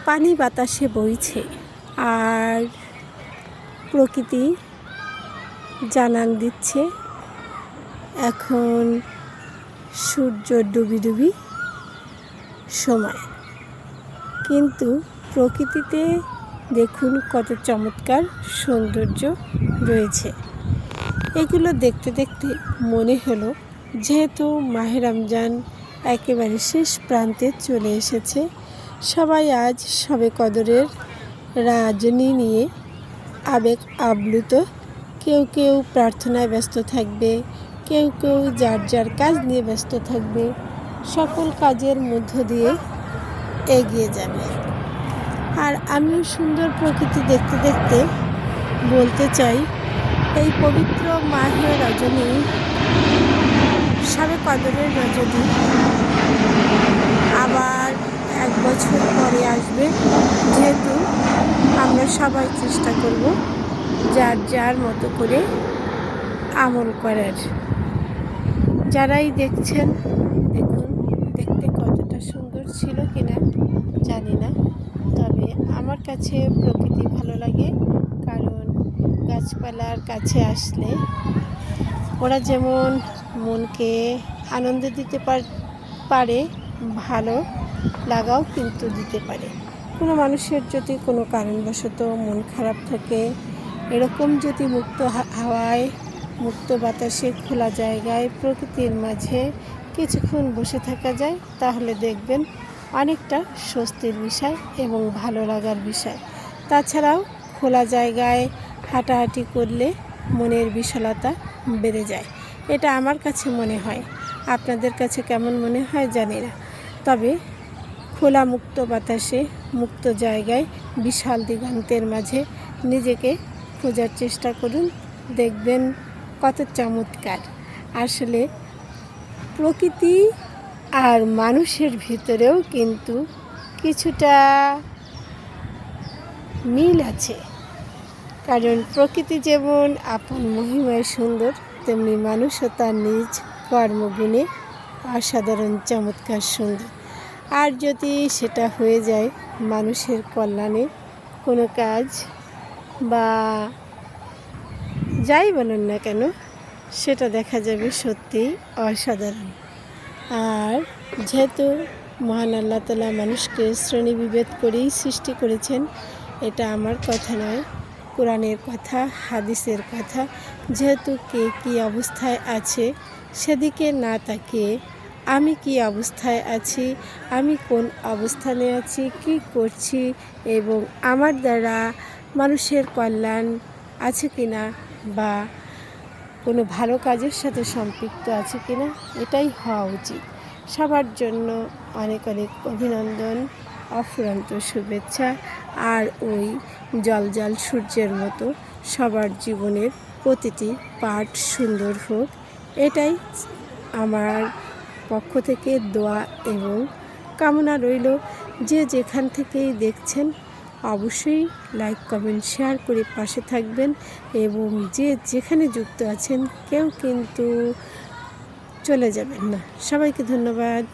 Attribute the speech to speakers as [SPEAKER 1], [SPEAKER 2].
[SPEAKER 1] পানি বাতাসে বইছে, আর প্রকৃতি জানান দিচ্ছে এখন সূর্য ডুবি সময়। কিন্তু প্রকৃতিতে দেখুন কত চমৎকার সৌন্দর্য রয়েছে। এগুলো দেখতে দেখতে মনে হলো, যেহেতু মাহে রমজান একেবারে শেষ প্রান্তে চলে এসেছে, সবাই আজ শবে কদরের রজনী নিয়ে আবেগ আপ্লুত। কেউ কেউ প্রার্থনায় ব্যস্ত থাকবে, কেউ কেউ যার যার কাজ নিয়ে ব্যস্ত থাকবে। সকল কাজের মধ্য দিয়ে এগিয়ে যাবে। আর আমিও সুন্দর প্রকৃতি দেখতে দেখতে বলতে চাই, এই পবিত্র মাহে রজনী, শবে কদরের রজনী আবার 1 বছর পরে আসবে। যেহেতু আমরা সবাই চেষ্টা করব যার যার মতো করে আমল করার। যারাই দেখছেন, দেখুন দেখতে কতটা সুন্দর ছিল কিনা জানি না, তবে আমার কাছে প্রকৃতি ভালো লাগে। কারণ গাছপালার কাছে আসলে ওরা যেমন মনকে আনন্দ দিতে পারে, ভালো লাগাও কিন্তু দিতে পারে। কোনো মানুষের যদি কোনো কারণবশত মন খারাপ থাকে, এরকম যদি মুক্ত হাওয়ায়, মুক্ত বাতাসে, খোলা জায়গায়, প্রকৃতির মাঝে কিছুক্ষণ বসে থাকা যায়, তাহলে দেখবেন অনেকটা স্বস্তির বিষয় এবং ভালো লাগার বিষয়। তাছাড়াও খোলা জায়গায় হাঁটাহাঁটি করলে মনের বিশালতা বেড়ে যায়, এটা আমার কাছে মনে হয়। আপনাদের কাছে কেমন মনে হয় জানি না, তবে খোলা মুক্ত বাতাসে, মুক্ত জায়গায়, বিশাল দিগন্তের মাঝে নিজেকে খোঁজার চেষ্টা করুন, দেখবেন কত চমৎকার। আসলে প্রকৃতি আর মানুষের ভিতরেও কিন্তু কিছুটা মিল আছে। কারণ প্রকৃতি যেমন আপন মহিমায় সুন্দর, তেমনি মানুষও তার নিজ কর্মগুণে অসাধারণ চমৎকার সুন্দর। আর যদি সেটা হয়ে যায় মানুষের কল্যাণে কোনো কাজ, বা যাই বলেন না কেন, সেটা দেখা যাবে সত্যিই অসাধারণ। আর যেহেতু মহান আল্লাহ তাআলা মানুষকে শ্রেণীবিভেদ করেই সৃষ্টি করেছেন, এটা আমার কথা নয়, কোরআনের কথা, হাদিসের কথা। যেহেতু কে কী অবস্থায় আছে সেদিকে না তাকিয়ে আমি কি অবস্থায় আছি, আমি কোন অবস্থানে আছি, কি করছি, এবং আমার দ্বারা মানুষের কল্যাণ আছে কিনা, বা কোনো ভালো কাজের সাথে সম্পৃক্ত আছে কিনা, এটাই হওয়া উচিত। সবার জন্য অনেক অনেক অভিনন্দন, অফুরন্ত শুভেচ্ছা। আর ওই জলজল সূর্যের মতো সবার জীবনের প্রতিটি পার্ট সুন্দর হোক, এটাই আমার পক্ষ থেকে দোয়া এবং কামনা রইল। যে যেখান থেকেই দেখছেন অবশ্যই লাইক, কমেন্ট, শেয়ার করে পাশে থাকবেন, এবং যে যেখানে যুক্ত আছেন কেউ কিন্তু চলে যাবেন না। সবাইকে ধন্যবাদ।